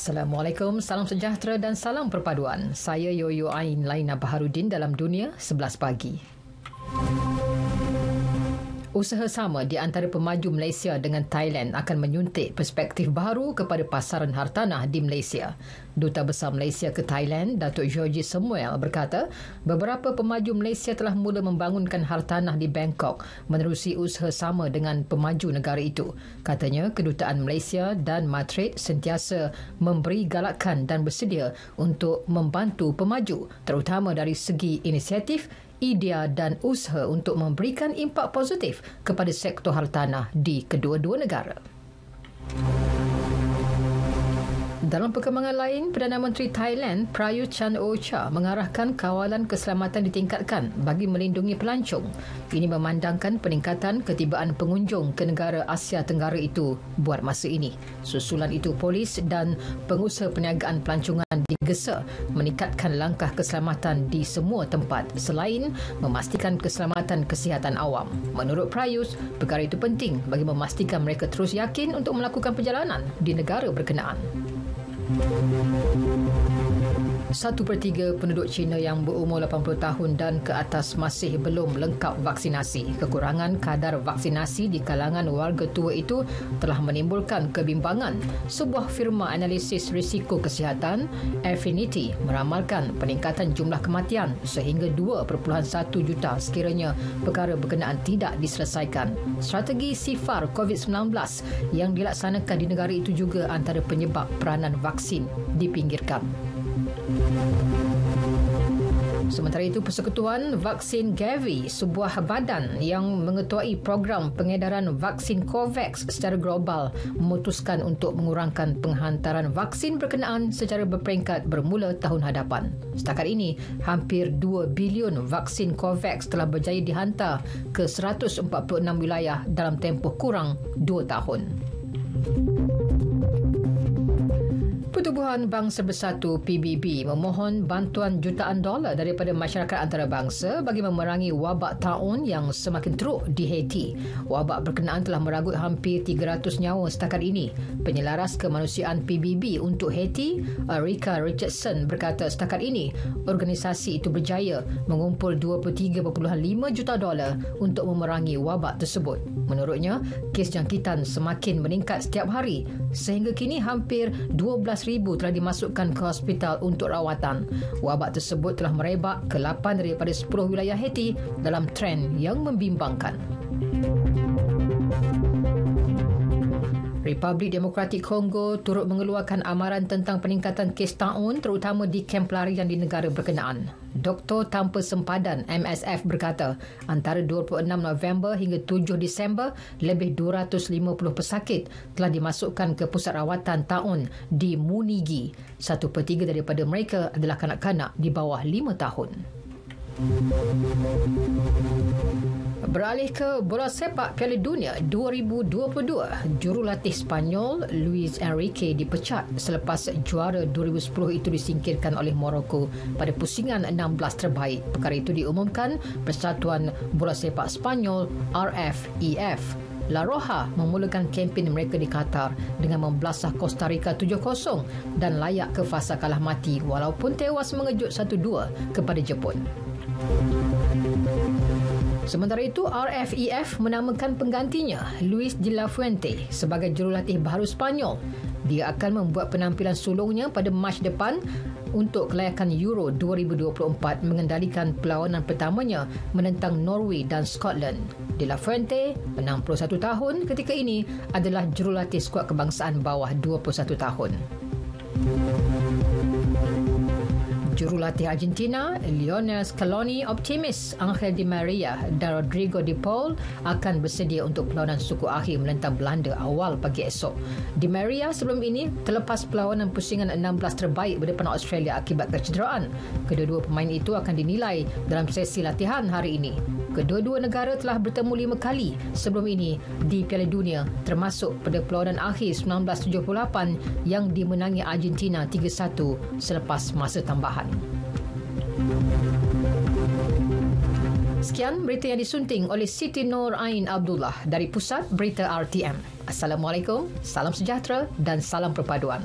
Assalamualaikum, salam sejahtera dan salam perpaduan. Saya Yoyo Ain Laina Baharudin dalam Dunia 11 Pagi. Usaha sama di antara pemaju Malaysia dengan Thailand akan menyuntik perspektif baru kepada pasaran hartanah di Malaysia. Duta Besar Malaysia ke Thailand, Datuk Georgie Samuel berkata, beberapa pemaju Malaysia telah mula membangunkan hartanah di Bangkok menerusi usaha sama dengan pemaju negara itu. Katanya, kedutaan Malaysia dan Madrid sentiasa memberi galakan dan bersedia untuk membantu pemaju, terutama dari segi inisiatif, idea dan usaha untuk memberikan impak positif kepada sektor hartanah di kedua-dua negara. Dalam perkembangan lain, Perdana Menteri Thailand Prayut Chan-o-cha mengarahkan kawalan keselamatan ditingkatkan bagi melindungi pelancong. Ini memandangkan peningkatan ketibaan pengunjung ke negara Asia Tenggara itu buat masa ini. Susulan itu, polis dan pengusaha perniagaan pelancongan digesa meningkatkan langkah keselamatan di semua tempat selain memastikan keselamatan kesihatan awam. Menurut Prayut, perkara itu penting bagi memastikan mereka terus yakin untuk melakukan perjalanan di negara berkenaan. 1/3 penduduk China yang berumur 80 tahun dan ke atas masih belum lengkap vaksinasi. Kekurangan kadar vaksinasi di kalangan warga tua itu telah menimbulkan kebimbangan. Sebuah firma analisis risiko kesihatan, Affinity, meramalkan peningkatan jumlah kematian sehingga 2.1 juta sekiranya perkara berkenaan tidak diselesaikan. Strategi sifar COVID-19 yang dilaksanakan di negara itu juga antara penyebab peranan vaksin dipinggirkan. Sementara itu, Persekutuan Vaksin Gavi, sebuah badan yang mengetuai program pengedaran vaksin COVAX secara global, memutuskan untuk mengurangkan penghantaran vaksin berkenaan secara berperingkat bermula tahun hadapan. Setakat ini, hampir 2 bilion vaksin COVAX telah berjaya dihantar ke 146 wilayah dalam tempoh kurang 2 tahun. Pertubuhan Bangsa Bersatu PBB memohon bantuan jutaan dolar daripada masyarakat antarabangsa bagi memerangi wabak taun yang semakin teruk di Haiti. Wabak berkenaan telah meragut hampir 300 nyawa setakat ini. Penyelaras kemanusiaan PBB untuk Haiti, Rika Richardson, berkata setakat ini organisasi itu berjaya mengumpul 23.5 juta dolar untuk memerangi wabak tersebut. Menurutnya, kes jangkitan semakin meningkat setiap hari sehingga kini hampir 12,000 telah dimasukkan ke hospital untuk rawatan. Wabak tersebut telah merebak ke 8 daripada 10 wilayah Haiti dalam trend yang membimbangkan. Republik Demokratik Kongo turut mengeluarkan amaran tentang peningkatan kes taun terutama di kem pelarian di negara berkenaan. Doktor Tanpa Sempadan MSF berkata, antara 26 November hingga 7 Disember, lebih 250 pesakit telah dimasukkan ke pusat rawatan taun di Munigi. 1/3 daripada mereka adalah kanak-kanak di bawah 5 tahun. Beralih ke bola sepak Piala Dunia 2022, jurulatih Spanyol Luis Enrique dipecat selepas juara 2010 itu disingkirkan oleh Morocco pada pusingan 16 terbaik. Perkara itu diumumkan Persatuan Bola Sepak Spanyol RFEF. La Roja memulakan kempen mereka di Qatar dengan membelasah Costa Rica 7-0 dan layak ke fasa kalah mati walaupun tewas mengejut 1-2 kepada Jepun. Sementara itu, RFEF menamakan penggantinya Luis de la Fuente sebagai jurulatih baru Spanyol. Dia akan membuat penampilan sulungnya pada Mac depan untuk kelayakan Euro 2024 mengendalikan perlawanan pertamanya menentang Norway dan Scotland. De la Fuente, 61 tahun ketika ini, adalah jurulatih skuad kebangsaan bawah 21 tahun. Jurulatih Argentina, Lionel Scaloni optimis Angel Di Maria dan Rodrigo De Paul akan bersedia untuk perlawanan suku akhir menentang Belanda awal pagi esok. Di Maria sebelum ini terlepas perlawanan pusingan 16 terbaik berdepan Australia akibat kecederaan. Kedua-dua pemain itu akan dinilai dalam sesi latihan hari ini. Kedua-dua negara telah bertemu 5 kali sebelum ini di Piala Dunia, termasuk pada perlawanan akhir 1978 yang dimenangi Argentina 3-1 selepas masa tambahan. Sekian berita yang disunting oleh Siti Nur Ain Abdullah dari Pusat Berita RTM. Assalamualaikum, salam sejahtera dan salam perpaduan.